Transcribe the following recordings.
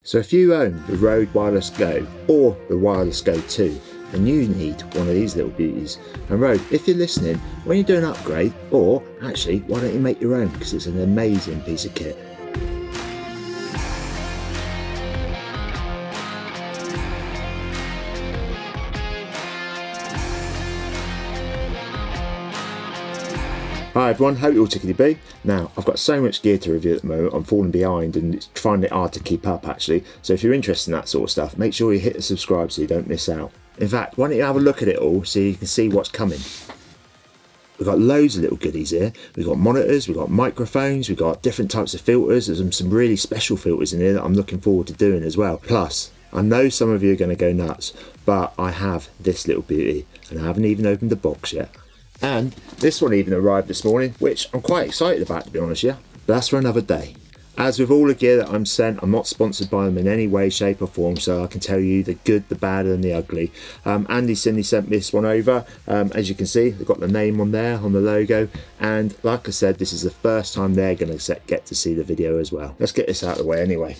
So if you own the Rode Wireless Go or the Wireless Go 2, then you need one of these little beauties. And Rode, if you're listening, when you do an upgrade, or actually, why don't you make your own, because it's an amazing piece of kit. Hi everyone, hope you're all tickety-boo. Now, I've got so much gear to review at the moment, I'm falling behind and it's finding it hard to keep up actually. So if you're interested in that sort of stuff, make sure you hit the subscribe so you don't miss out. In fact, why don't you have a look at it all so you can see what's coming. We've got loads of little goodies here. We've got monitors, we've got microphones, we've got different types of filters. There's some really special filters in here that I'm looking forward to doing as well. Plus, I know some of you are going to go nuts, but I have this little beauty and I haven't even opened the box yet. And this one even arrived this morning, which I'm quite excited about, to be honest, yeah. But that's for another day. As with all the gear that I'm sent, I'm not sponsored by them in any way, shape or form, so I can tell you the good, the bad and the ugly. Andy Cindy sent me this one over. As you can see, they've got the name on there, on the logo. And like I said, this is the first time they're going to get to see the video as well. Let's get this out of the way anyway.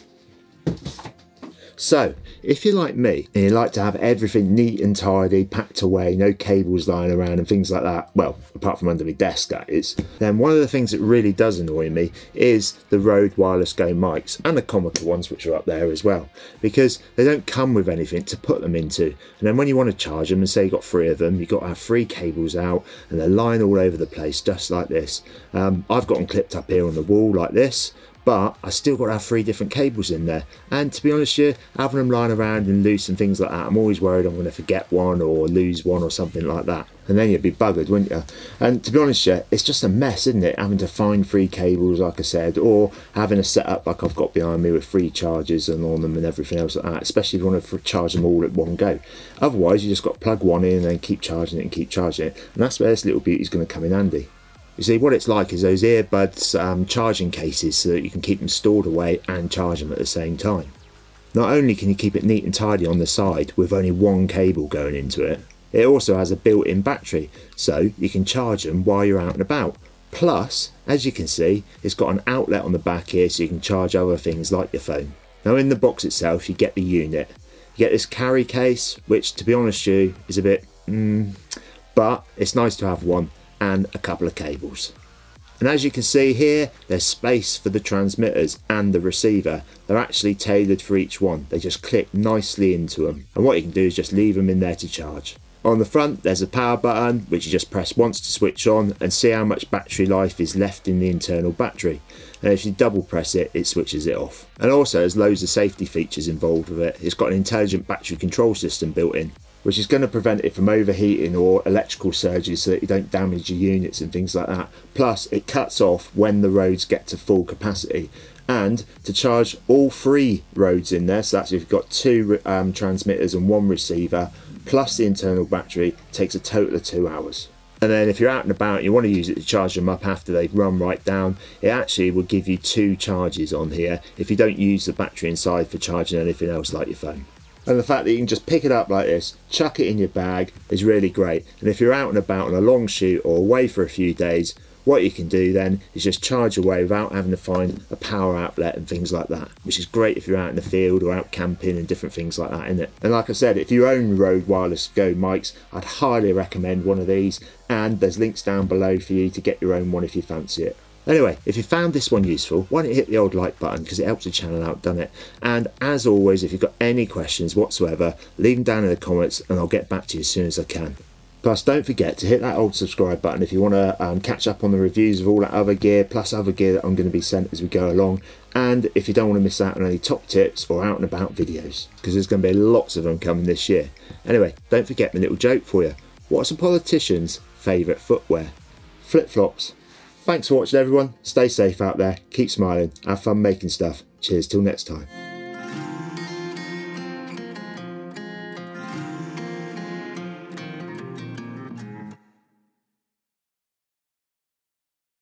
So, if you're like me and you like to have everything neat and tidy, packed away, no cables lying around and things like that, well, apart from under my desk that is, then one of the things that really does annoy me is the Rode Wireless Go mics and the comical ones which are up there as well, because they don't come with anything to put them into. And then when you want to charge them and say you've got 3 of them, you've got to have 3 cables out and they're lying all over the place just like this. I've got them clipped up here on the wall like this, but I still got to have 3 different cables in there. And to be honest with you, having them lying around and loose and things like that, I'm always worried I'm going to forget one or lose one or something like that. And then you'd be buggered, wouldn't you? And to be honest with you, it's just a mess, isn't it? Having to find 3 cables, like I said, or having a setup like I've got behind me with 3 chargers and on them and everything else like that, especially if you want to charge them all at one go. Otherwise, you just got to plug one in and then keep charging it and keep charging it. And that's where this little beauty is going to come in handy. You see, what it's like is those earbuds charging cases so that you can keep them stored away and charge them at the same time. Not only can you keep it neat and tidy on the side with only 1 cable going into it, it also has a built-in battery, so you can charge them while you're out and about. Plus, as you can see, it's got an outlet on the back here so you can charge other things like your phone. Now in the box itself, you get the unit. You get this carry case, which to be honest with you, is a bit, but it's nice to have one, and a couple of cables. And as you can see here, there's space for the transmitters and the receiver. They're actually tailored for each one. They just clip nicely into them. And what you can do is just leave them in there to charge. On the front, there's a power button, which you just press once to switch on and see how much battery life is left in the internal battery. And if you double press it, it switches it off. And also there's loads of safety features involved with it. It's got an intelligent battery control system built in, which is going to prevent it from overheating or electrical surges so that you don't damage your units and things like that. Plus, it cuts off when the roads get to full capacity. And to charge all 3 roads in there, so that's if you've got 2 transmitters and 1 receiver, plus the internal battery, takes a total of 2 hours. And then if you're out and about and you want to use it to charge them up after they've run right down, it actually will give you 2 charges on here if you don't use the battery inside for charging anything else like your phone. And the fact that you can just pick it up like this, chuck it in your bag, is really great. And if you're out and about on a long shoot or away for a few days, what you can do then is just charge away without having to find a power outlet and things like that, which is great if you're out in the field or out camping and different things like that, isn't it? And like I said, if you own Rode Wireless Go mics, I'd highly recommend one of these, and there's links down below for you to get your own one if you fancy it. Anyway, if you found this one useful, why don't you hit the old like button, because it helps the channel out, doesn't it? And as always, if you've got any questions whatsoever, leave them down in the comments and I'll get back to you as soon as I can. Plus, don't forget to hit that old subscribe button if you want to catch up on the reviews of all that other gear, plus other gear that I'm going to be sent as we go along. And if you don't want to miss out on any top tips or out and about videos, because there's going to be lots of them coming this year. Anyway, don't forget my little joke for you. What's a politician's favourite footwear? Flip-flops. Thanks for watching everyone, stay safe out there, keep smiling, have fun making stuff. Cheers till next time.